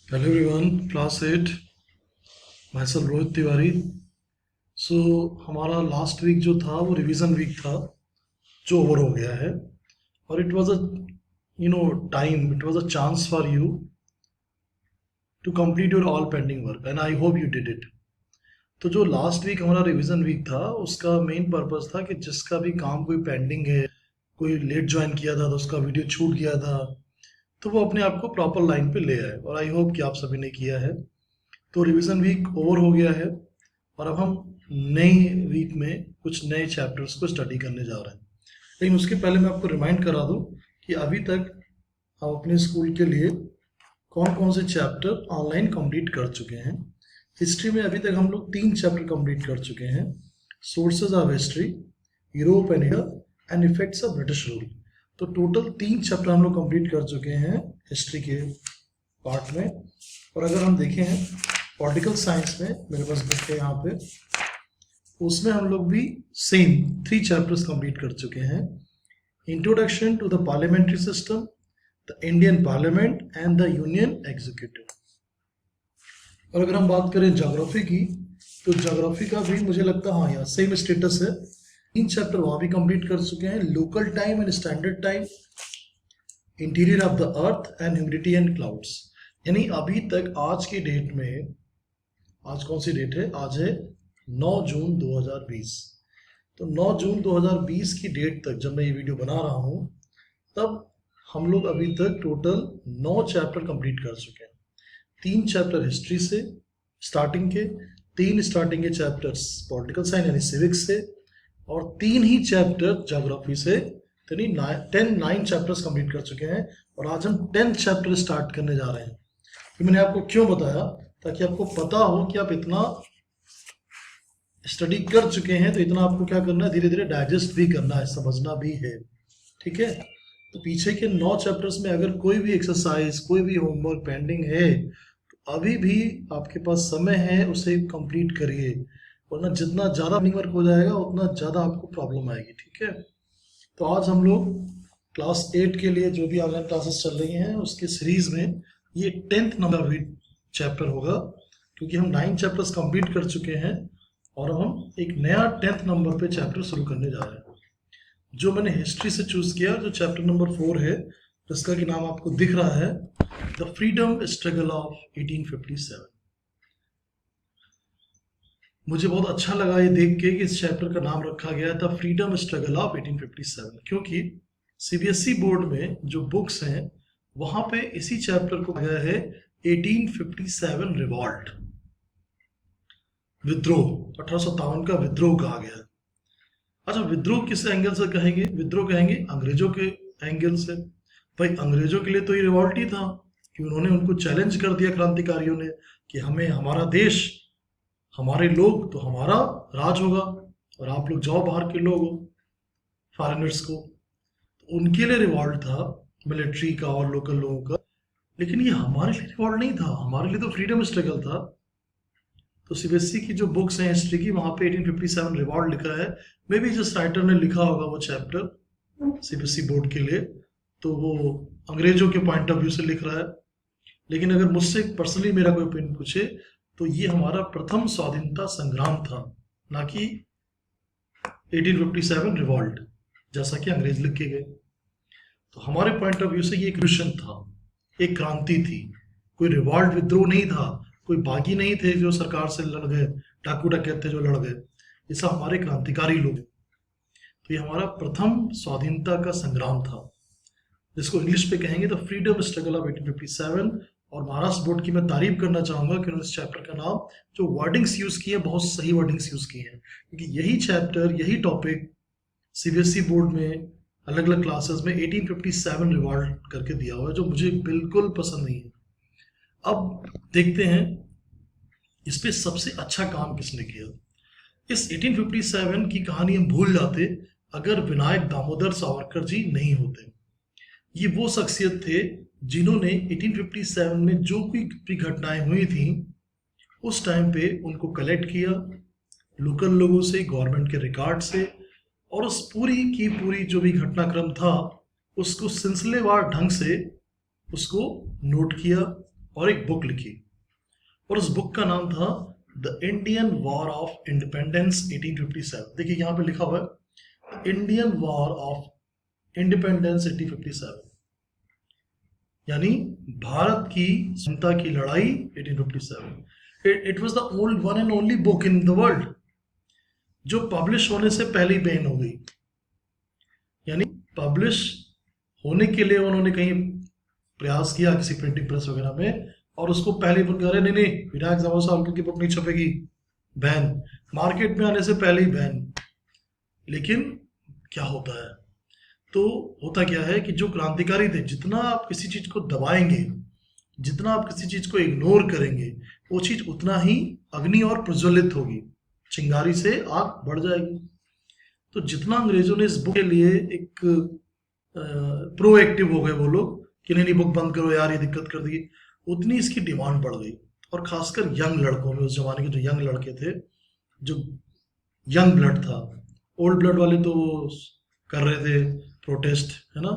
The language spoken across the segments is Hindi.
Hello everyone, class 8, myself Rohit Tiwari. So हमारा लास्ट वीक जो था वो रिवीजन वीक था, जो ओवर हो गया है। और it was a time, it was a chance for you to complete your all pending work and I hope you did it. तो जो लास्ट वीक हमारा रिवीजन वीक था उसका मेन पर्पस था कि जिसका भी काम कोई पेंडिंग है, कोई लेट ज्वाइन किया था तो उसका वीडियो छूट गया था, तो वो अपने आप को प्रॉपर लाइन पे ले आए। और आई होप कि आप सभी ने किया है। तो रिवीजन वीक ओवर हो गया है और अब हम नई वीक में कुछ नए चैप्टर्स को स्टडी करने जा रहे हैं। लेकिन उसके पहले मैं आपको रिमाइंड करा दूं कि अभी तक हम अपने स्कूल के लिए कौन कौन से चैप्टर ऑनलाइन कंप्लीट कर चुके हैं। हिस्ट्री में अभी तक हम लोग 3 चैप्टर कंप्लीट कर चुके हैं, sources of history, Europe and India and effects of British rule. तो टोटल 3 चैप्टर हम लोग कंप्लीट कर चुके हैं हिस्ट्री के पार्ट में। और अगर हम देखें पॉलिटिकल साइंस में, मेरे पास बुक है यहाँ पे, उसमें हम लोग भी सेम 3 चैप्टर्स कंप्लीट कर चुके हैं। Introduction to the parliamentary system, the Indian parliament and the union executive. और अगर हम बात करें ज्योग्राफी की, तो ज्योग्राफी का भी मुझे लगता है हाँ यार सेम स्टेटस है। 3 चैप्टर वहाँ भी कंप्लीट कर चुके हैं, local time and standard time, interior of the earth and humidity and clouds. यानी अभी तक आज की डेट में, आज कौन सी डेट है, आज है 9 जून 2020। तो 9 जून 2020 की डेट तक जब मैं ये वीडियो बना रहा हूँ, तब हम लोग अभी तक टोटल 9 चैप्टर कंप्लीट कर चुके हैं। 3 चैप्टर हिस्ट्री से स्टार्टिंग के, 3 स्टार्टिंग के चैप्टर्स पॉलिटिकल साइंस यानी सिविक्स से, और 3 ही चैप्टर ज्योग्राफी से, यानी 9 चैप्टर्स कंप्लीट कर चुके हैं। और आज हम 10th चैप्टर स्टार्ट करने जा रहे हैं। तो मैंने आपको क्यों बताया, ताकि आपको पता हो कि आप इतना स्टडी कर चुके हैं तो इतना आपको क्या करना है, धीरे धीरे डाइजेस्ट भी करना है, समझना भी है। ठीक है। तो पीछे के 9 चैप्टर्स में अगर कोई भी एक्सरसाइज, कोई भी होमवर्क पेंडिंग है, तो अभी भी आपके पास समय है, उसे कंप्लीट करिए। वरना जितना ज़्यादा पेंडिंग वर्क हो जाएगा उतना ज़्यादा आपको प्रॉब्लम आएगी। ठीक है। तो आज हम लोग क्लास 8 के लिए जो भी ऑनलाइन क्लासेस चल रही हैं उसके सीरीज में ये 10th नंबर चैप्टर होगा, क्योंकि हम 9 चैप्टर्स कंप्लीट कर चुके हैं और हम एक नया 10th नंबर पे चैप्टर शुरू करने जा रहे हैं, जो मैंने हिस्ट्री से चूज किया, जो चैप्टर नंबर 4 है, जिसका कि नाम आपको दिख रहा है, द फ्रीडम स्ट्रगल ऑफ 1857। मुझे बहुत अच्छा लगा ये देख के कि इस चैप्टर का नाम रखा गया द फ्रीडम स्ट्रगल ऑफ 1857, क्योंकि सीबीएसई बोर्ड में जो बुक्स हैं वहां पे इसी चैप्टर को कहा गया है 1857 रिवॉल्ट, विद्रोह, 1857 का विद्रोह कहा गया है। अच्छा, विद्रोह किस एंगल से कहेंगे? विद्रोह कहेंगे अंग्रेजों के एंगल से। भाई अंग्रेजों के लिए तो ये रिवॉल्ट ही था कि उन्होंने उनको चैलेंज कर दिया, क्रांतिकारियों ने, कि हमें हमारा देश, हमारे लोग, तो हमारा राज होगा और आप लोग जाओ बाहर के लोग हो, फॉरेनर्स को। तो उनके लिए रिवॉल्ट था, मिलिट्री का और लोकल लोगों का। लेकिन ये हमारे लिए रिवॉल्ट नहीं था, हमारे लिए तो फ्रीडम स्ट्रगल था। तो सीबीएसई की जो बुक्स हैं हिस्ट्री की, वहां पे 1857 रिवॉल्ट लिखा है। मे बी जिस राइटर ने लिखा होगा वो चैप्टर सीबीएसई बोर्ड के लिए, तो वो अंग्रेजों के पॉइंट ऑफ व्यू से लिख रहा है। लेकिन अगर मुझसे पर्सनली मेरा कोई ओपिनियन पूछे तो ये हमारा प्रथम स्वाधीनता संग्राम था, ना कि 1857 रिवॉल्ट, जैसा कि अंग्रेज लिख के गए। तो हमारे पॉइंट ऑफ व्यू से ये एक रिवॉल्यूशन था, एक क्रांति थी, कोई रिवॉल्ट विद्रोह नहीं था, कोई बागी नहीं थे जो सरकार से लड़ गए, डाकू डकैत थे जो लड़ गए। ये सब हमारे क्रांतिकारी लोग। तो ये हमारा प्रथम स्वाधीनता का संग्राम था, जिसको इंग्लिश पे कहेंगे द फ्रीडम स्ट्रगल ऑफ 1857। और महाराष्ट्र बोर्ड की मैं तारीफ करना चाहूंगा कि उन्होंने इस चैप्टर का नाम, जो वर्डिंग्स यूज किए, बहुत सही वर्डिंग्स यूज किए हैं, क्योंकि यही चैप्टर, यही टॉपिक सीबीएसई बोर्ड में अलग अलग क्लासेस में 1857 रिवॉल्ट करके दिया हुआ है, जो मुझे बिल्कुल पसंद नहीं है। अब देखते हैं इस पे सबसे अच्छा काम किसने किया। इस 1857 की कहानी हम भूल जाते अगर विनायक दामोदर सावरकर जी नहीं होते। ये वो शख्सियत थे जिन्होंने 1857 में जो भी घटनाएं हुई थी उस टाइम पे उनको कलेक्ट किया लोकल लोगों से, गवर्नमेंट के रिकॉर्ड से, और उस पूरी की पूरी जो भी घटनाक्रम था उसको सिलसिलेवार ढंग से उसको नोट किया और एक बुक लिखी, और उस बुक का नाम था the Indian war of independence 1857। देखिए यहाँ पे लिखा हुआ है इंडियन वॉर ऑफ इंडिपेंडेंस 1857, यानी भारत की स्वतंत्रता की लड़ाई 1857। It was the old one and only book in the world जो पब्लिश होने से पहले ही बैन हो गई। यानी पब्लिश होने के लिए उन्होंने कहीं प्रयास किया किसी प्रिंटिंग प्रेस वगैरह में, और उसको पहले ही कह रहे नहीं विनायक दामोदर सावरकर की बुक नहीं छपेगी, बैन, मार्केट में आने से पहले ही बैन। लेकिन क्या होता है, तो होता क्या है कि जो क्रांतिकारी थे, जितना आप किसी चीज को दबाएंगे, जितना आप किसी चीज को इग्नोर करेंगे, वो चीज उतना ही अग्नि और प्रज्वलित होगी, चिंगारी से आग बढ़ जाएगी। तो जितना अंग्रेजों ने इस बुक के लिए एक प्रोएक्टिव हो गए वो लोग कि नहीं बुक बंद करो यार ये दिक्कत कर दी, उतनी इसकी डिमांड बढ़ गई। और खासकर यंग लड़कों में, उस जमाने के जो यंग लड़के थे, जो यंग ब्लड था, ओल्ड ब्लड वाले तो कर रहे थे प्रोटेस्ट, है ना,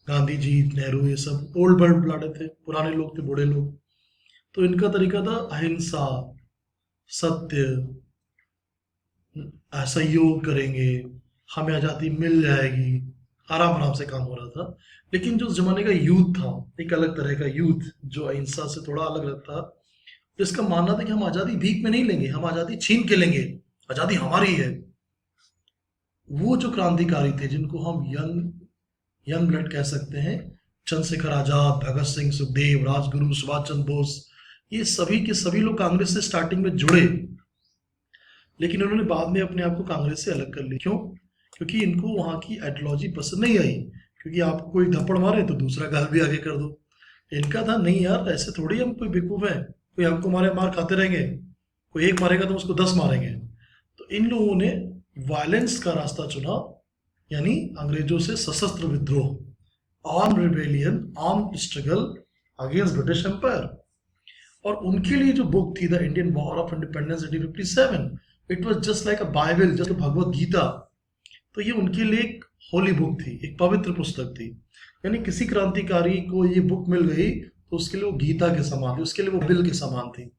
गांधी जी, नेहरू, ये सब ओल्ड ब्लड थे, पुराने लोग थे, बूढ़े लोग। तो इनका तरीका था अहिंसा, सत्य, सहयोग करेंगे, हमें आज़ादी मिल जाएगी, आराम आराम से काम हो रहा था। लेकिन जो जमाने का यूथ था, एक अलग तरह का यूथ जो अहिंसा से थोड़ा अलग था, तो इसका मानना था कि हम आज़ादी भीख में नहीं लेंगे, हम आज़ादी छीन के लेंगे, आज़ादी हमारी है। वो जो क्रांतिकारी थे, जिनको हम यंग ब्लड कह सकते हैं, चंद्रशेखर आजाद, भगत सिंह, सुखदेव, राजगुरु, सुभाष चंद्र बोस, ये सभी के सभी लोग कांग्रेस से स्टार्टिंग में जुड़े, लेकिन उन्होंने बाद में अपने आप को कांग्रेस से अलग कर लिया। क्यों? क्योंकि इनको वहां की आइडियोलॉजी पसंद नहीं आई, क्योंकि आपको कोई थप्पड़ मारे तो दूसरा गाल भी आगे कर दो। इनका था नहीं यार, ऐसे थोड़ी हम कोई बेवकूफ है, कोई हमको मारे मार खाते रहेंगे, कोई एक मारेगा तो उसको 10 मारेंगे। तो इन लोगों ने वायलेंस का रास्ता चुना, यानी अंग्रेजों से सशस्त्र विद्रोह, arm rebellion, arm struggle against British empire. और उनके लिए जो बुक थी the Indian war of independence 1857, it was just like a Bible, just Bhagavad Gita. तो ये उनके लिए एक होली बुक थी, एक पवित्र पुस्तक थी। यानी किसी क्रांतिकारी को ये बुक मिल गई तो उसके लिए वो गीता के समान थी, उसके लिए वो बिल के समान थी,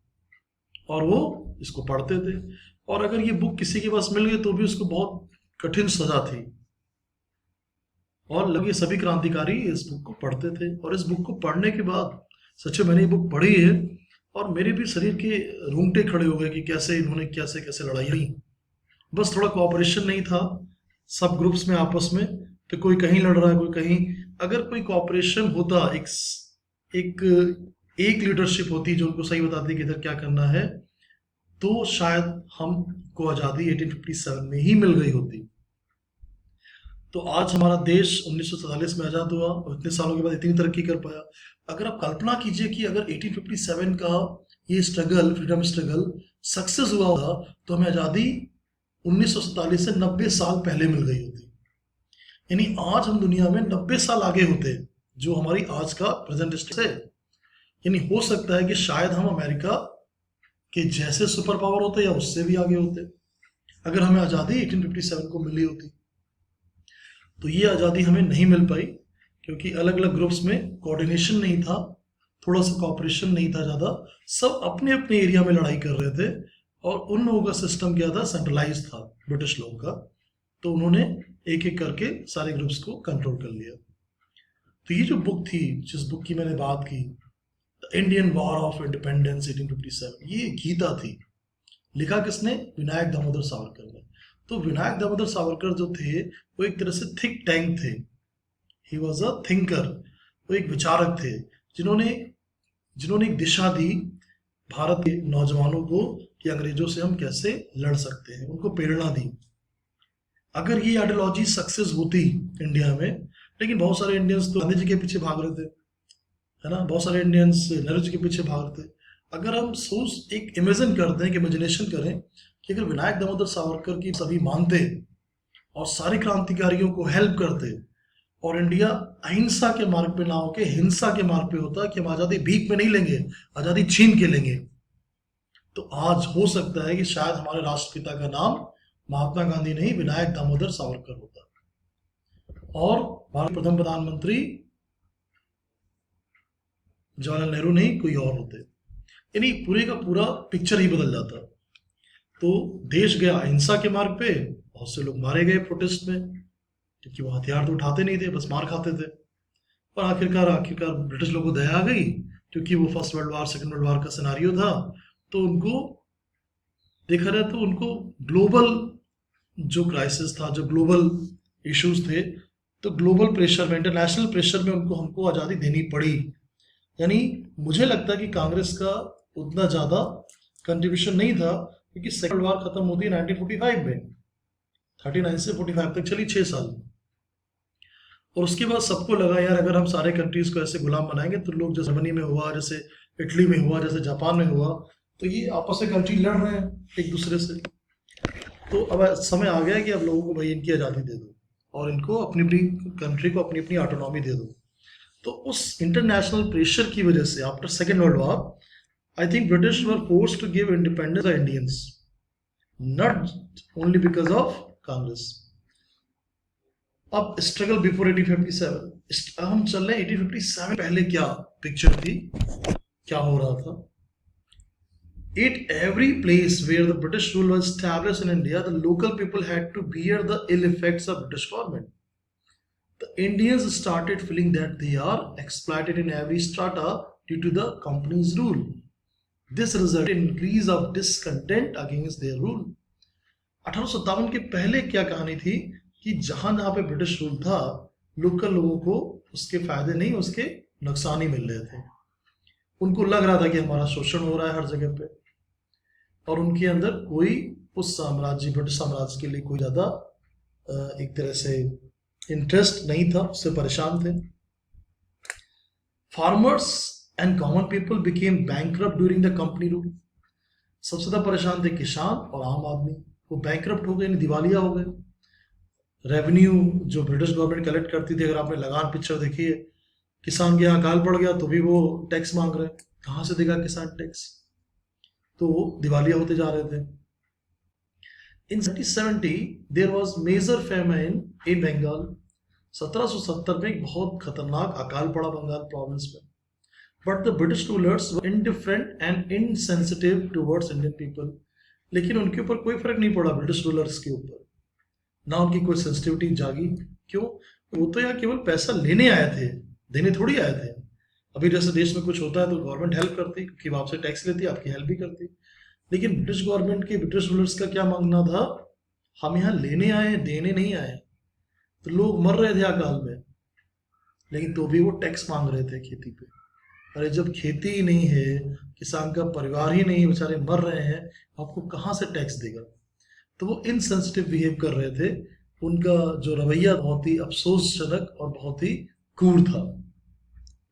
और वो इसको पढ़ते थे। और अगर ये बुक किसी के पास मिल गई तो भी उसको बहुत कठिन सजा थी। और लगे सभी क्रांतिकारी इस बुक को पढ़ते थे, और इस बुक को पढ़ने के बाद सच में मैंने ये बुक पढ़ी है, और मेरे भी शरीर के रूंगटे खड़े हो गए कि कैसे इन्होंने कैसे कैसे लड़ाई लड़ी। बस थोड़ा कोऑपरेशन नहीं था सब ग्रुप्स में आपस में, तो कोई कहीं लड़ रहा है, कोई कहीं। अगर कोई कोऑपरेशन होता, एक लीडरशिप होती जो उनको सही बताती कि इधर क्या करना है, तो शायद हमको आज़ादी 1857 में ही मिल गई होती। तो आज हमारा देश 1947 में आज़ाद हुआ और इतने सालों के बाद इतनी तरक्की कर पाया। अगर आप कल्पना कीजिए कि अगर 1857 का ये स्ट्रगल, फ्रीडम स्ट्रगल सक्सेस हुआ होता, तो हमें आज़ादी 1947 से 90 साल पहले मिल गई होती। यानी आज हम दुनिया में 90 साल आगे होते, जो हमारी आज का प्रेजेंट स्टेट है। यानी हो सकता है कि शायद हम अमेरिका के जैसे सुपर पावर होते या उससे भी आगे होते, अगर हमें आज़ादी 1857 को मिली होती। तो ये आज़ादी हमें नहीं मिल पाई क्योंकि अलग अलग ग्रुप्स में कोऑर्डिनेशन नहीं था, थोड़ा सा कोऑपरेशन नहीं था ज़्यादा, सब अपने अपने एरिया में लड़ाई कर रहे थे। और उन लोगों का सिस्टम क्या था, सेंट्रलाइज था ब्रिटिश लोगों का, तो उन्होंने एक एक करके सारे ग्रुप्स को कंट्रोल कर लिया। तो ये जो बुक थी, जिस बुक की मैंने बात की, the Indian war of independence 1857, ये गीता थी। लिखा किसने? विनायक दामोदर सावरकर ने। तो विनायक दामोदर सावरकर जो थे वो एक तरह से थिंक टैंक थे, ही वॉज अ थिंकर, वो एक विचारक थे जिन्होंने एक दिशा दी भारत के नौजवानों को कि अंग्रेजों से हम कैसे लड़ सकते हैं, उनको प्रेरणा दी। अगर ये आइडियोलॉजी सक्सेस होती इंडिया में, लेकिन बहुत सारे इंडियंस तो गांधी जी के पीछे भाग रहे थे, है ना, बहुत सारे इंडियंस नेहरू जी के पीछे भाग रहे थे। अगर हम सोच एक इमेजिन करते हैं कि इमेजिनेशन करें कि अगर विनायक दामोदर सावरकर की सभी मानते और सारे क्रांतिकारियों को हेल्प करते और इंडिया अहिंसा के मार्ग पे ना होके हिंसा के मार्ग पे होता कि हम आज़ादी भीख में नहीं लेंगे, आज़ादी छीन के लेंगे, तो आज हो सकता है कि शायद हमारे राष्ट्रपिता का नाम महात्मा गांधी नहीं, विनायक दामोदर सावरकर होता। और हमारे प्रथम प्रधानमंत्री जवाहरलाल नेहरू नहीं कोई और होते, यानी पूरे का पूरा पिक्चर ही बदल जाता। तो देश गया अहिंसा के मार्ग पे, बहुत से लोग मारे गए प्रोटेस्ट में, क्योंकि वो हथियार तो उठाते नहीं थे, बस मार खाते थे। और आखिरकार आखिरकार ब्रिटिश लोगों को दया आ गई, क्योंकि वो first world war second world war का सिनारियो था। तो उनको देखा जाए तो उनको ग्लोबल जो क्राइसिस था, जो ग्लोबल इश्यूज थे, तो ग्लोबल प्रेशर में, इंटरनेशनल प्रेशर में उनको हमको आज़ादी देनी पड़ी। यानी मुझे लगता है कि कांग्रेस का उतना ज़्यादा कंट्रीब्यूशन नहीं था, क्योंकि सेकंड वार खत्म होती है 1945 में, 39 से 45 तक चली 6 साल। और उसके बाद सबको लगा यार अगर हम सारे कंट्रीज को ऐसे गुलाम बनाएंगे तो लोग, जैसे जर्मनी में हुआ, जैसे इटली में हुआ, जैसे जापान में हुआ, तो ये आपस में कंट्री लड़ रहे हैं एक दूसरे से। तो अब समय आ गया कि अब लोगों को भाई इनकी आज़ादी दे दो और इनको अपनी अपनी कंट्री को अपनी अपनी ऑटोनॉमी दे दो। तो उस इंटरनेशनल प्रेशर की वजह से after second world war, I think British were force to give independence to Indians, not only because of Congress. अब स्ट्रगल बिफोर 1857, हम चल रहे हैं 1857 पहले क्या पिक्चर थी, क्या हो रहा था। At every place where the British rule was established in India, the local people had to bear the ill effects of British government. The Indians started feeling that they are exploited in every strata due to the company's rule. This resulted in increase of discontent against their rule. 1857 के पहले क्या कहानी थी कि जहां जहां पे ब्रिटिश रूल था, लोकल लोगों को उसके फायदे नहीं, उसके नुकसान ही मिल रहे थे। उनको लग रहा था कि हमारा शोषण हो रहा है हर जगह पे, और उनके अंदर कोई उस साम्राज्य, ब्रिटिश साम्राज्य के लिए कोई ज़्यादा एक तरह से इंटरेस्ट नहीं था, उससे परेशान थे। Farmers and common people became bankrupt during the company rule. सबसे ज़्यादा परेशान थे किसान और आम आदमी, वो बैंकरप्ट हो गए, दिवालिया हो गए। रेवेन्यू जो ब्रिटिश गवर्नमेंट कलेक्ट करती थी, अगर आपने लगान पिक्चर देखी है, किसान के यहाँ अकाल पड़ गया तो भी वो टैक्स मांग रहे हैं, कहाँ से देगा किसान टैक्स, तो वो दिवालिया होते जा रहे थे। In 1770 there was major famine in Bengal. 1770 में एक बहुत खतरनाक अकाल पड़ा बंगाल प्रोविंस में। But the British rulers were indifferent and insensitive towards Indian people. लेकिन उनके ऊपर कोई फर्क नहीं पड़ा ब्रिटिश रूलर्स के ऊपर, ना उनकी कोई सेंसिटिविटी जागी। क्यों? वो तो यहाँ केवल पैसा लेने आए थे, देने थोड़ी आए थे। अभी जैसे देश में कुछ होता है तो गवर्नमेंट हेल्प करती, क्योंकि वो आपसे टैक्स लेती, आपकी हेल्प भी करती। लेकिन ब्रिटिश गवर्नमेंट के, ब्रिटिश रूलर्स का क्या मांगना था, हम यहाँ लेने आए, देने नहीं आए। तो लोग मर रहे थे अकाल में, लेकिन तो भी वो टैक्स मांग रहे थे खेती पे। अरे जब खेती ही नहीं है, किसान का परिवार ही नहीं, बेचारे मर रहे हैं, आपको कहाँ से टैक्स देगा। तो वो इनसेंसिटिव बिहेव कर रहे थे। उनका जो रवैया बहुत ही अफसोसजनक और बहुत ही क्रूर था।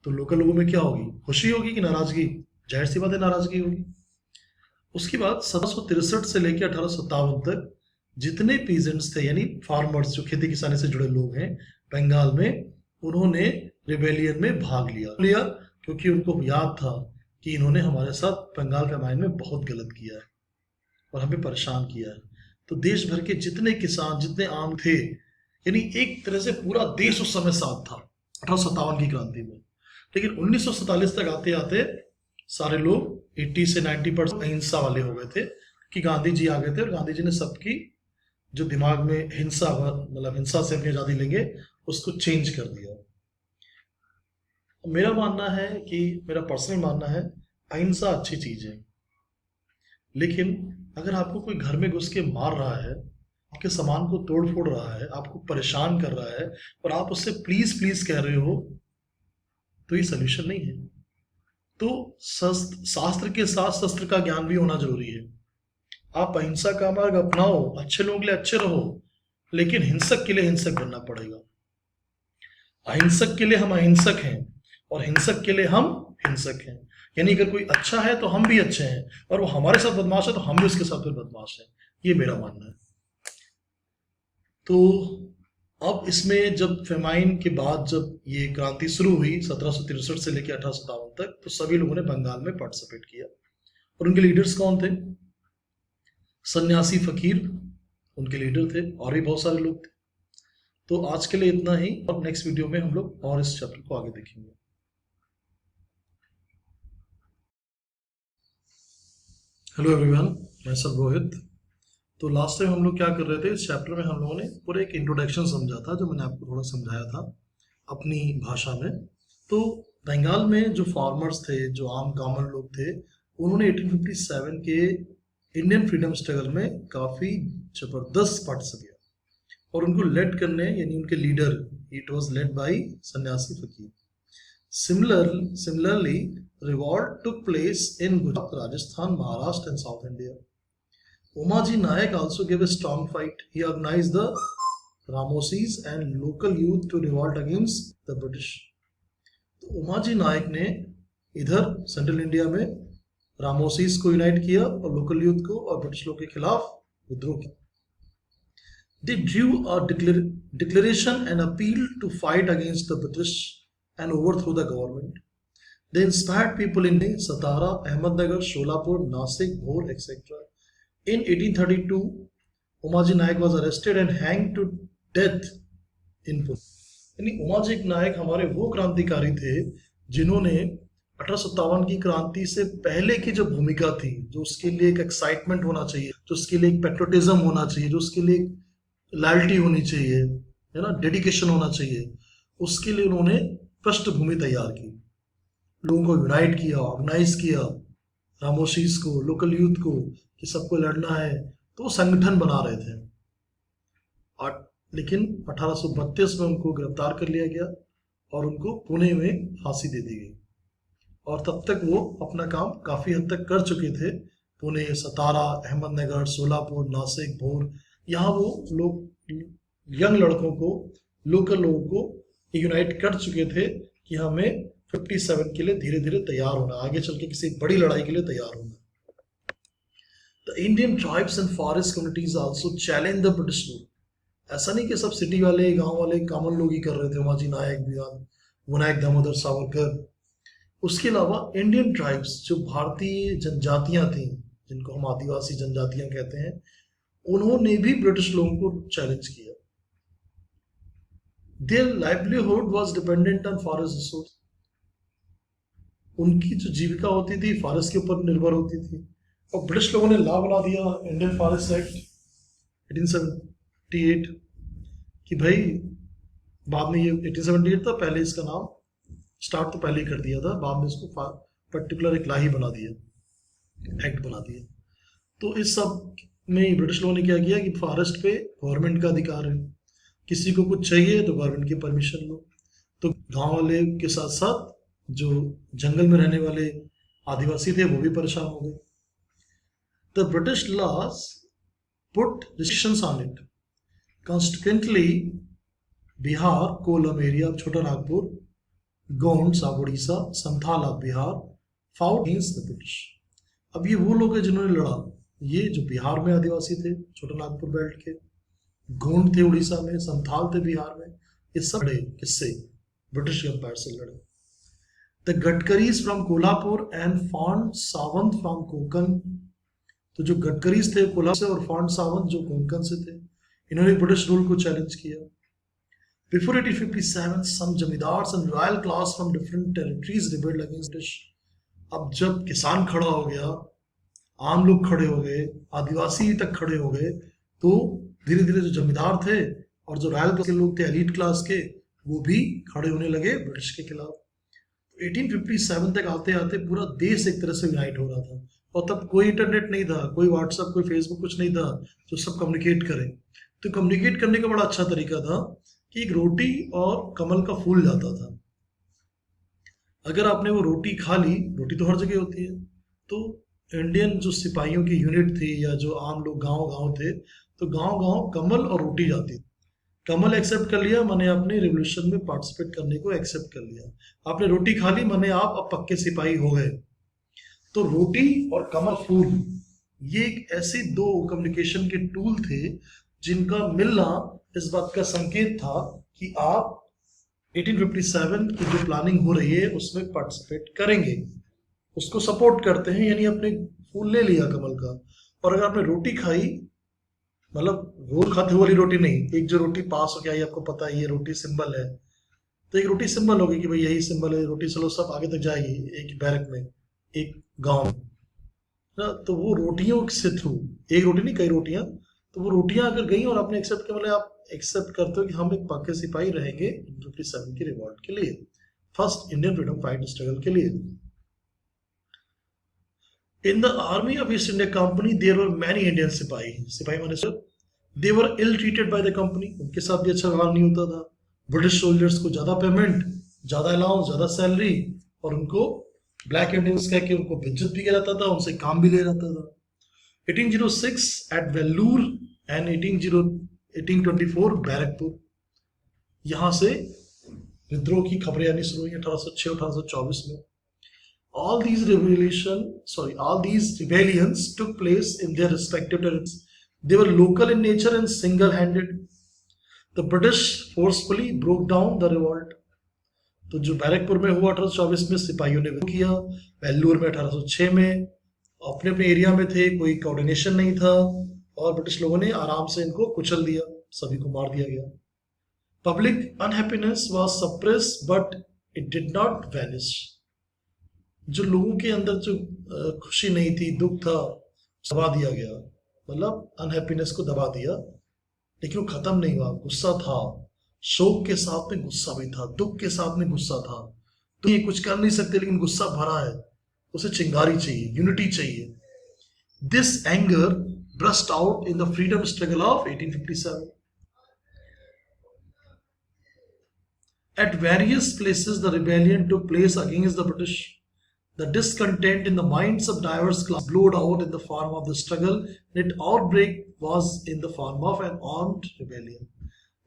तो लोकल लोगों में क्या होगी, खुशी होगी कि नाराजगी? जाहिर सी बात है नाराजगी होगी। उसके बाद 1763 से लेकर 1857 तक जितने पीजेंट्स थे, यानी फार्मर्स जो खेती किसानी से जुड़े लोग हैं बंगाल में, उन्होंने रिबेलियन में भाग लिया, क्योंकि उनको याद था कि इन्होंने हमारे साथ बंगाल फेमाइन में बहुत गलत किया है और हमें परेशान किया है। तो देश भर के जितने किसान, जितने आम थे, यानी एक तरह से पूरा देश उस समय साथ था 1857 की क्रांति में। लेकिन 1947 तक आते आते सारे लोग 80 से 90% अहिंसा वाले हो गए थे, कि गांधी जी आ गए थे और गांधी जी ने सबकी जो दिमाग में हिंसा, मतलब हिंसा से अपनी आज़ादी लेंगे, उसको चेंज कर दिया। मेरा मानना है कि, मेरा पर्सनल मानना है, अहिंसा अच्छी चीज है, लेकिन अगर आपको कोई घर में घुस के मार रहा है, आपके सामान को तोड़ फोड़ रहा है, आपको परेशान कर रहा है, और आप उससे प्लीज प्लीज कह रहे हो, तो ये सोल्यूशन नहीं है। तो शास्त्र के साथ शस्त्र का ज्ञान भी होना जरूरी है। आप अहिंसा का मार्ग अपनाओ, अच्छे लोगों के लिए अच्छे रहो, लेकिन हिंसक के लिए हिंसक बनना पड़ेगा। अहिंसक के लिए हम अहिंसक हैं और हिंसक के लिए हम हिंसक हैं। यानी अगर कोई अच्छा है तो हम भी अच्छे हैं, और वो हमारे साथ बदमाश है तो हम भी उसके साथ फिर बदमाश हैं। ये मेरा मानना है। तो अब इसमें जब फेमाइन के बाद जब ये क्रांति शुरू हुई 1763 से लेकर 1857 तक, तो सभी लोगों ने बंगाल में पार्टिसिपेट किया। और उनके लीडर्स कौन थे? सन्यासी फकीर उनके लीडर थे, और भी बहुत सारे लोग थे। तो आज के लिए इतना ही, और नेक्स्ट वीडियो में हम लोग और इस चैप्टर को आगे देखेंगे। हेलो एवरीवन, मैं सब रोहित। तो लास्ट टाइम हम लोग क्या कर रहे थे, इस चैप्टर में हम लोगों ने पूरा एक इंट्रोडक्शन समझा था, जो मैंने आपको थोड़ा समझाया था अपनी भाषा में। तो बंगाल में जो फार्मर्स थे, जो आम कॉमन लोग थे, उन्होंने 1857 के इंडियन फ्रीडम स्ट्रगल में काफ़ी ज़बरदस्त पार्टिसिपेट किया। और उनको लेड करने, यानी उनके leader, it was led by सन्यासी फकीर। Similarly, revolt took place in Gujarat, Rajasthan, Maharashtra, and South India. Umaji Nayak also gave a strong fight. He organized the Ramosis and local youth to revolt against the British. तो उमाजी नायक ने इधर सेंट्रल इंडिया में रामोसीस को यूनाइट किया और लोकल यूथ को, और ब्रिटिश लोग के खिलाफ विद्रोह किया. They drew a declaration and appealed to fight against the British and overthrow the government. They inspired people in Satara, Ahmednagar, Sholapur, Nasik, Bhor, etc. In 1832, Umaji Naik was arrested and hanged to death in Pune. यानी उमाजी नायक हमारे वो क्रांतिकारी थे जिन्होंने 1857 की क्रांति से पहले की जो भूमिका थी, जो उसके लिए एक एक्साइटमेंट होना चाहिए, जो उसके लिए एक पेट्रोटिज्म होना चाहिए, जो उसके लिए लॉयल्टी होनी चाहिए, है ना, डेडिकेशन होना चाहिए, उसके लिए उन्होंने पृष्ठभूमि तैयार की, लोगों को यूनाइट किया, ऑर्गेनाइज किया, रामोशीस को, लोकल यूथ को, कि सबको लड़ना है. तो संगठन बना रहे थे. और लेकिन 1832 में उनको गिरफ्तार कर लिया गया और उनको पुणे में फांसी दे दी गई. और तब तक वो अपना काम काफ़ी हद तक कर चुके थे. पुणे, सतारा, अहमदनगर, सोलापुर, नासिक, भोर, यहाँ वो लोग यंग लड़कों को, लोकल लोगों को यूनाइट कर चुके थे कि हमें 57 के लिए धीरे धीरे तैयार होना, आगे चल के किसी बड़ी लड़ाई के लिए तैयार होना. The Indian tribes and forest communities also challenge the British rule. ऐसा नहीं कि सब सिटी वाले, गांव वाले, कॉमन लोग ही कर रहे थे. उमाजी नायक, विनायक दामोदर सावरकर. उसके अलावा इंडियन ट्राइब्स, जो भारतीय जनजातियां थी, जिनको हम आदिवासी जनजातियां कहते हैं, उन्होंने भी ब्रिटिश लोगों को चैलेंज किया. Their livelihood was dependent on forest resource. उनकी जो जीविका होती थी फॉरेस्ट के ऊपर निर्भर होती थी. और ब्रिटिश लोगों ने लॉ बना दिया, इंडियन फॉरेस्ट एक्ट 1878, कि भाई, बाद में ये 1878 था, पहले इसका नाम स्टार्ट तो पहले ही कर दिया था, बाद में इसको पर्टिकुलर एक लॉ ही बना दिया, एक्ट बना दिया. तो इस सब में ब्रिटिश लोगों ने क्या किया कि फॉरेस्ट पे गवर्नमेंट का अधिकार है, किसी को कुछ चाहिए तो गवर्नमेंट की परमिशन लो. तो गांव वाले के साथ साथ जो जंगल में रहने वाले आदिवासी थे वो भी परेशान हो गए. The British laws put restrictions on it. Constituently Bihar, Kolam area of Chota Nagpur, Gond of Orissa, Santhal of Bihar fought against the British. अब ये वो लोग हैं जिन्होंने लड़ा. ये जो बिहार में आदिवासी थे, छोटा नागपुर बेल्ट के, गोंड थे उड़ीसा में, संथाल थे बिहार में, ये सब लड़े. किससे? ब्रिटिश एम्पायर से लड़े. The Gadkaris from Kolhapur and फॉन्ट सावंत फ्रॉम कोंकण. तो जो गडकरीज थे कोल्हापुर से और फॉन्ट सावंत जो कोंकण से थे, इन्होंने ब्रिटिश रूल को चैलेंज किया. Before 1857 some zamindars and royal class from different territories rebelled against British. अब जब किसान खड़ा हो गया, आम लोग खड़े हो गए, आदिवासी तक खड़े हो गए, तो धीरे धीरे जो जमींदार थे और जो रॉयल क्लास के लोग थे, एलीट क्लास के, वो भी खड़े होने लगे ब्रिटिश के खिलाफ. 1857 तक आते आते पूरा देश एक तरह से यूनाइट हो रहा था. और तब कोई इंटरनेट नहीं था, कोई व्हाट्सएप, कोई फेसबुक, कुछ नहीं था जो सब कम्युनिकेट करें. तो कम्युनिकेट करने का बड़ा अच्छा तरीका था कि एक रोटी और कमल का फूल जाता था. अगर आपने वो रोटी खा ली, रोटी तो हर जगह होती है, तो इंडियन जो सिपाहियों की यूनिट थी या जो आम लोग गांव गांव थे, तो गांव गांव कमल और रोटी जाती थी. कमल एक्सेप्ट कर लिया, माने आपने रिवोल्यूशन में पार्टिसिपेट करने को एक्सेप्ट कर लिया. आपने रोटी खा ली, माने आप अब पक्के सिपाही हो गए. तो रोटी और कमल फूल, ये एक ऐसे दो कम्युनिकेशन के टूल थे जिनका मिलना इस बात का संकेत था कि आप 1857 की जो प्लानिंग हो रही है उसमें पार्टिसिपेट करेंगे, उसको सपोर्ट करते हैं. यानी आपने फूल ले लिया कमल का, और अगर आपने रोटी खाई, मतलब रोज खाते वाली रोटी नहीं, एक जो रोटी पास हो गया, ये आपको पता है ये रोटी सिंबल है, तो एक रोटी सिंबल होगी कि भाई यही सिंबल है रोटी, चलो सब आगे तक जाएगी एक बैरक में, एक गांव में. ना, तो वो रोटियों से थ्रू, एक रोटी नहीं कई रोटियां, तो वो रोटियां अगर गई और आपने एक्सेप्ट किया, मतलब आप एक्सेप्ट करते हो कि हम एक पक्के सिपाही रहेंगे 1957 की रिवॉल्ट के लिए, first Indian freedom fight struggle के लिए. In the army of East India Company there were many Indian sipahi. सिपाही माने sir, they were ill treated by the company. उनके साथ भी अच्छा व्यवहार नहीं होता था. ब्रिटिश सोल्जर्स को ज्यादा पेमेंट, ज्यादा अलाउंस, ज्यादा सैलरी, और उनको ब्लैक इंडियंस कह के उनको बेइज्जत भी किया जाता था, उनसे काम भी लिया जाता था. 1806 एट वेल्लूर एंड 1824 बैरकपुर, यहां से विद्रोह की खबरें आनी शुरू हुई 1806-1824 में. All these rebellions took place in their respective territories. They were local in nature and single-handed. The British forcefully broke down the revolt. तो जो बैरकपुर में हुआ 1824 में, सिपाहियों ने विद्रोह किया. वेल्लूर में 1806 में, अपने अपने एरिया में थे, कोई कोऑर्डिनेशन नहीं था, और ब्रिटिश लोगों ने आराम से इनको कुचल दिया, सभी को मार दिया गया. Public unhappiness was suppress but it did not vanish. जो लोगों के अंदर जो खुशी नहीं थी, दुख था, दबा दिया गया, मतलब अनहैप्पीनेस को दबा दिया, लेकिन वो खत्म नहीं हुआ. गुस्सा था, शोक के साथ में गुस्सा भी था, दुख के साथ में गुस्सा था. तो ये कुछ कर नहीं सकते, लेकिन गुस्सा भरा है, उसे चिंगारी चाहिए, यूनिटी चाहिए. This anger burst out in the freedom struggle of 1857. At various places the rebellion took place against the British. The discontent in the minds of diverse classes blowed out in the form of the struggle, and its outbreak was in the form of an armed rebellion.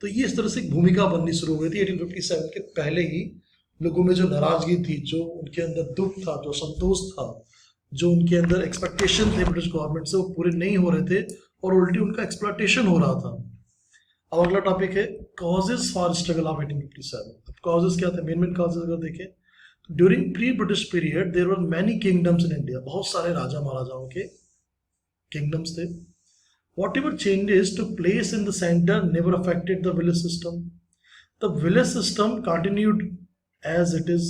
तो ये इस तरह से एक भूमिका बननी शुरू हो गई थी 1857 के पहले ही. लोगों में जो नाराजगी थी, जो उनके अंदर दुख था, जो संतोष था, जो उनके अंदर एक्सपेक्टेशन थे ब्रिटिश गवर्नमेंट से, वो पूरे नहीं हो रहे थे, और उल्टी उनका एक्सप्लॉयटेशन हो रहा था. अब अगला टॉपिक है कॉजेज फॉर स्ट्रगल ऑफ 1857. अब कॉजेज क्या थे, मेन कॉजेज अगर देखें, during pre British period there were many kingdoms in India. बहुत सारे राजा महाराजाओं के किंगडम्स थे. Whatever changes took place in the center never affected the village system. The village system continued as it is,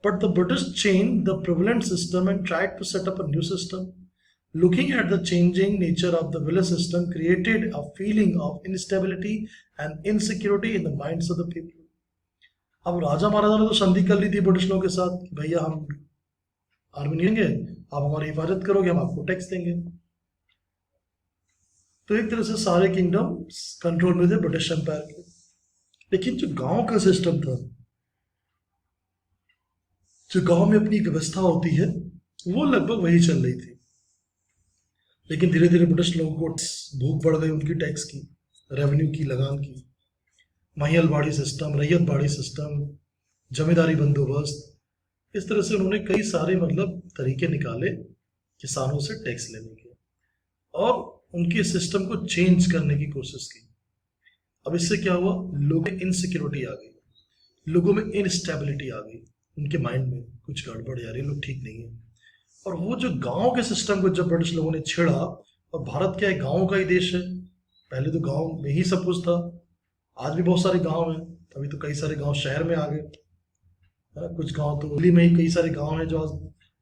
but the British changed the prevalent system and tried to set up a new system. Looking at the changing nature of the village system created a feeling of instability and insecurity in the minds of the people. अब राजा महाराजा ने तो संधि कर ली थी ब्रिटिश लोगों के साथ कि भैया हम आर्मी नहीं देंगे, आप हमारी हिफाजत करोगे, हम आपको टैक्स देंगे. तो एक तरह से सारे किंगडम कंट्रोल में थे ब्रिटिश एम्पायर के. लेकिन जो गांव का सिस्टम था, जो गांव में अपनी व्यवस्था होती है, वो लगभग वही चल रही थी. लेकिन धीरे धीरे ब्रिटिश लोगों को भूख बढ़ गई उनकी टैक्स की, रेवेन्यू की, लगान की. महिलवाड़ी सिस्टम, रैयतवाड़ी सिस्टम, जमींदारी बंदोबस्त, इस तरह से उन्होंने कई सारे मतलब तरीके निकाले किसानों से टैक्स लेने के, और उनके सिस्टम को चेंज करने की कोशिश की. अब इससे क्या हुआ, लोगों में इनसिक्योरिटी आ गई, लोगों में इनस्टेबिलिटी आ गई, उनके माइंड में कुछ गड़बड़, यार ये लोग ठीक नहीं है. और वो जो गांव के सिस्टम को जब ब्रिटिश लोगों ने छेड़ा, और भारत क्या है, गांव का ही देश है, पहले तो गांव में ही सब कुछ था. आज भी बहुत सारे गांव हैं, अभी तो कई सारे गांव शहर में आ गए, कुछ गांव तो दिल्ली में ही कई सारे गांव हैं जो आज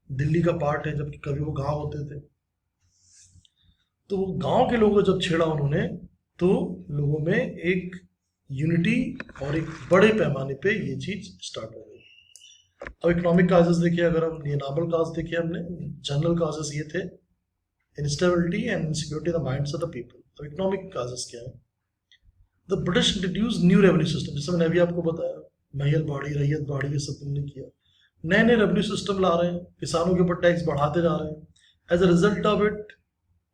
दिल्ली का पार्ट है, जबकि कभी वो गांव होते थे. तो गांव के लोगों को जब छेड़ा उन्होंने, तो लोगों में एक यूनिटी और एक बड़े पैमाने पे ये चीज स्टार्ट हो गई. अब इकोनॉमिक काजेस देखिए, अगर हम ये नॉर्मल काज देखिए, हमने जनरल काजेस ये थे instability and insecurity in the minds of the people. अब इकोनॉमिक काजेस क्या है, the British introduce new revenue system. जैसे मैंने अभी आपको बताया, महिलवाड़ी, रैयतवाड़ी, ये सब उन्होंने किया. नए नए रेवेन्यू सिस्टम ला रहे हैं, किसानों के ऊपर टैक्स बढ़ाते जा रहे हैं. As a result of it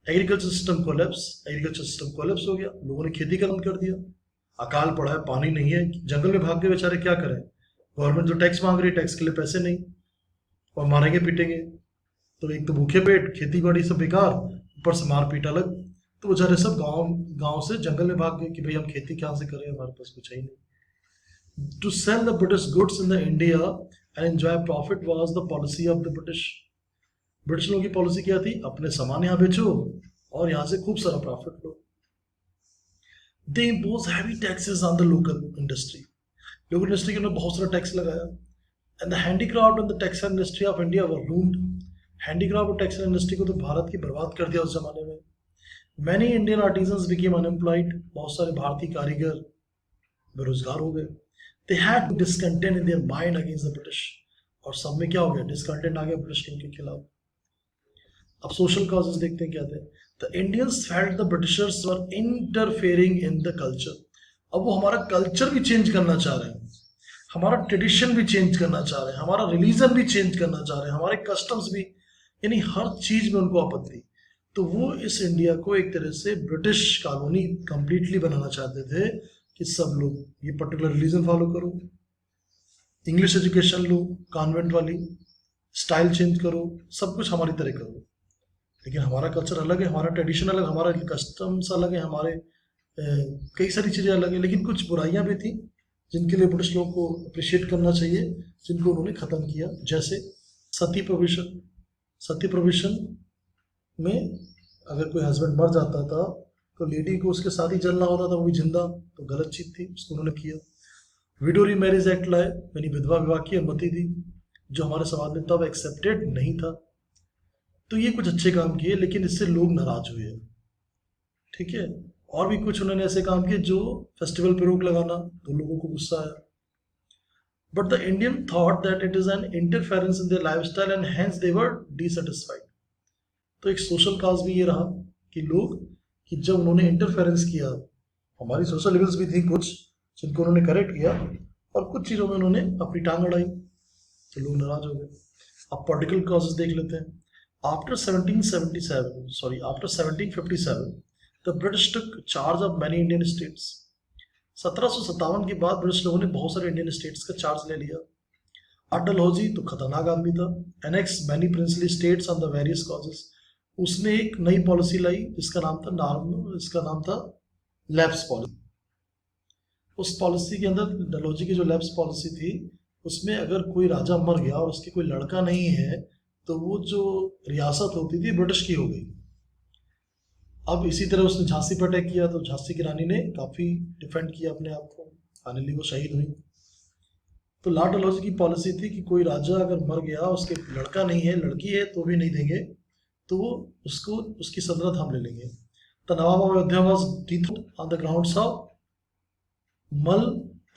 agriculture system collapse हो गया, लोगों ने खेती करना बंद कर दिया. अकाल पड़ा है, पानी नहीं है, जंगल में भाग के बेचारे क्या करें, गवर्नमेंट जो टैक्स मांग रही है, टैक्स के लिए पैसे नहीं, और मारेंगे पीटेंगे. तो एक तो भूखे पेट, खेती बाड़ी सब बेकार, ऊपर से मार पीट अलग. तो बेचारे सब गांव से जंगल में भाग गए कि भाई हम खेती कहाँ से करें, हमारे पास कुछ है ही नहीं. To sell the British goods in the India and enjoy profit was the policy of the British. British लोगों की पॉलिसी क्या थी, अपने सामान यहाँ बेचो और यहाँ से खूब सारा प्रॉफिट लो. They impose heavy taxes on the local industry. Local industry के उन्होंने बहुत सारा टैक्स लगाया. And the handicraft and the textile industry of India were ruined. Handicraft और टेक्सटाइल इंडस्ट्री को तो भारत की बर्बाद कर दिया उस जमाने में। Many Indian artisans became unemployed, बहुत सारे भारतीय कारीगर बेरोजगार हो गए। They had discontent in their mind against the British, और सब में क्या हो गया, डिसकंटेंट आ गया ब्रिटिश किंग के खिलाफ। अब सोशल कॉजेज देखते हैं क्या थे। The Indians felt the Britishers were interfering in the culture. अब वो हमारा कल्चर भी चेंज करना चाह रहे हैं, हमारा ट्रेडिशन भी चेंज करना चाह रहे हैं, हमारा रिलीजन भी चेंज करना चाह रहे हैं, हमारे कस्टम्स भी, यानी हर चीज में उनको आपत्ति। तो वो इस इंडिया को एक तरह से ब्रिटिश कॉलोनी कंप्लीटली बनाना चाहते थे कि सब लोग ये पर्टिकुलर रिलीजन फॉलो करो, इंग्लिश एजुकेशन लो, कॉन्वेंट वाली, स्टाइल चेंज करो, सब कुछ हमारी तरह करो। लेकिन हमारा कल्चर अलग है, हमारा ट्रेडिशन अलग, हमारा कस्टम्स अलग है, हमारे कई सारी चीज़ें अलग है। लेकिन कुछ बुराइयां भी थी जिनके लिए ब्रिटिश लोगों को अप्रिशिएट करना चाहिए, जिनको उन्होंने ख़त्म किया। जैसे सती प्रोविशन। सती प्रोविशन में अगर कोई हस्बैंड मर जाता था तो लेडी को उसके साथ ही जलना होता था, वो भी जिंदा, तो गलत चीज़ थी, उसको उन्होंने किया। विडो रीमैरिज एक्ट लाए, यानी विधवा विवाह की अनुमति दी, जो हमारे समाज में तब एक्सेप्टेड नहीं था। तो ये कुछ अच्छे काम किए, लेकिन इससे लोग नाराज हुए, ठीक है। और भी कुछ उन्होंने ऐसे काम किए जो फेस्टिवल पे रोक लगाना, तो लोगों को गुस्सा आया। But the Indian thought that it is an interference in their lifestyle and hence they were dissatisfied. तो एक सोशल काज भी ये रहा कि लोग, कि जब उन्होंने इंटरफेरेंस किया, हमारी सोशल लेवल्स भी थी कुछ जिनको उन्होंने करेक्ट किया, और कुछ चीज़ों में उन्होंने अपनी टांग अड़ाई, तो लोग नाराज हो गए। अब पॉलिटिकल कॉजेज देख लेते हैं। After 1757 the British took charge of many Indian states. 1757 के बाद ब्रिटिश लोगों ने बहुत सारे इंडियन स्टेट्स का चार्ज ले लिया। डलहौजी तो खतरनाक आदमी था। Annex many princely states on the various causes. उसने एक नई पॉलिसी लाई जिसका नाम था लैप्स पॉलिसी। उस पॉलिसी के अंदर, डलहौजी की जो लैप्स पॉलिसी थी, उसमें अगर कोई राजा मर गया और उसके कोई लड़का नहीं है तो वो जो रियासत होती थी ब्रिटिश की हो गई। अब इसी तरह उसने झांसी पर अटैक किया, तो झांसी की रानी ने काफ़ी डिफेंड किया अपने आप को, फाइनली वो शहीद हुई। तो लॉर्ड डलहौजी की पॉलिसी थी कि कोई राजा अगर मर गया, उसके लड़का नहीं है, लड़की है तो भी नहीं देंगे, तो वो उसको उसकी सल्तनत हम ले लेंगे। The Nawab of Ayodhya was dethroned on the grounds of मल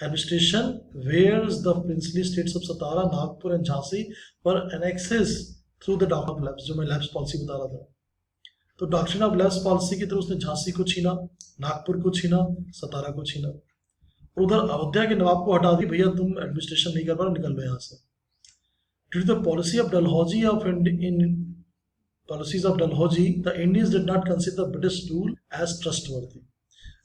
administration, whereas the princely states of Satara, Nagpur and Jhansi पर annexes through the doctrine of lapse, जो मैं लैप्स पॉलिसी बता रहा था। तो डॉक्ट्रिन ऑफ लैप्स पॉलिसी के थ्रू उसने झांसी को छीना, नागपुर को छीना, सतारा को छीना। उधर अयोध्या के नवाब को हटा दी, भैया तुम एडमिनिस्ट्रेशन नहीं कर पा रहे, निकल लो यहाँ से। Due to the policy of Dalhousie policies of Dalhousie, the Indians did not consider British rule as trustworthy.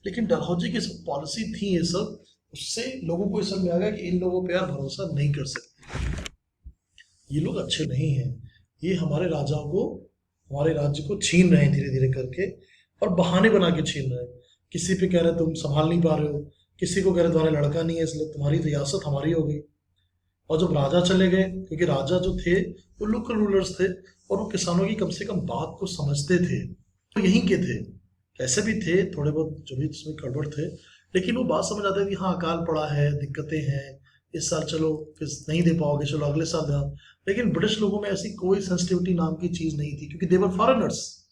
लेकिन डलहौजी की सब पॉलिसी थी ये सब, उससे लोगों को समझ में आ गया कि इन लोगों पे यार भरोसा नहीं कर सकते, ये लोग अच्छे नहीं हैं, ये हमारे राजाओं को, हमारे राज्य को छीन रहे हैं धीरे धीरे करके, और बहाने बना के छीन रहे हैं। किसी पे कह रहे तुम संभाल नहीं पा रहे हो, किसी को कह रहे तुम्हारा लड़का नहीं है इसलिए तुम्हारी रियासत हमारी हो गई। और जब राजा चले गए, क्योंकि राजा जो थे वो लोकल रूलर्स थे और वो किसानों की कम से कम बात को समझते थे, तो यहीं के थे, ऐसे भी थे थोड़े बहुत जो भी उसमें गड़बड़ थे, लेकिन वो बात समझ आते थे कि हाँ अकाल पड़ा है, दिक्कतें हैं, इस साल चलो फिर नहीं दे पाओगे, चलो अगले साल देना। लेकिन ब्रिटिश लोगों में ऐसी कोई सेंसिटिविटी नाम की चीज नहीं थी, क्योंकि दे वर फॉरेनर्स,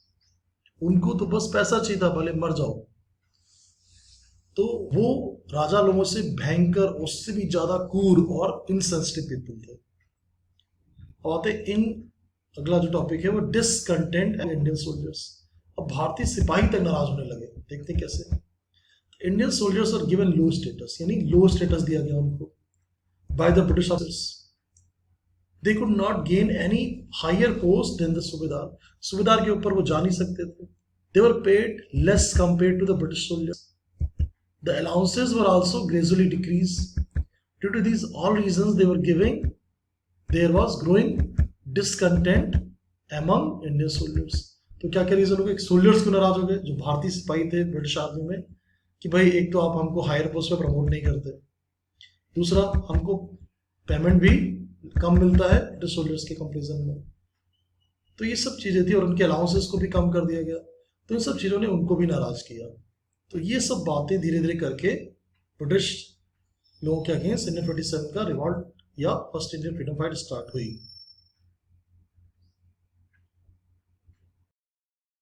उनको तो बस पैसा चाहिए था, भले मर जाओ। तो वो राजा लोगों से भयंकर, उससे भी ज्यादा क्रूर और इनसेंसिटिव पीपल थे। और अगला जो टॉपिक है वो डिसकंटेंट इंडियन सोल्जर्स। अब भारतीय सिपाही तक नाराज होने लगे, देखते हैं कैसे। Indian soldiers are given low status, यानी लो स्टेटस दिया गया उनको by the British officers. They could not gain any higher post than the Subedar, Subedar के ऊपर वो जा नहीं सकते थे। They were paid less compared to the British soldiers. The allowances were also gradually decreased. Due to these all reasons they were giving, there was growing discontent among Indian soldiers. तो क्या क्या रीजन हो गए? सोल्जर्स क्यों नाराज हो गए जो भारतीय सिपाही थे ब्रिटिश आर्मी में, कि भाई एक तो आप हमको हायर पोस्ट पे प्रमोट नहीं करते, दूसरा हमको पेमेंट भी कम मिलता है ब्रिटिश सोल्जर्स के कंपेरिजन में। तो ये सब चीजें थी, और उनके अलाउंसेस को भी कम कर दिया गया। तो इन सब चीजों ने उनको भी नाराज किया। तो ये सब बातें धीरे धीरे करके ब्रिटिश लोगों के अगेंस्ट 1747 का रिवॉल्ट या first Indian freedom fight start हुई।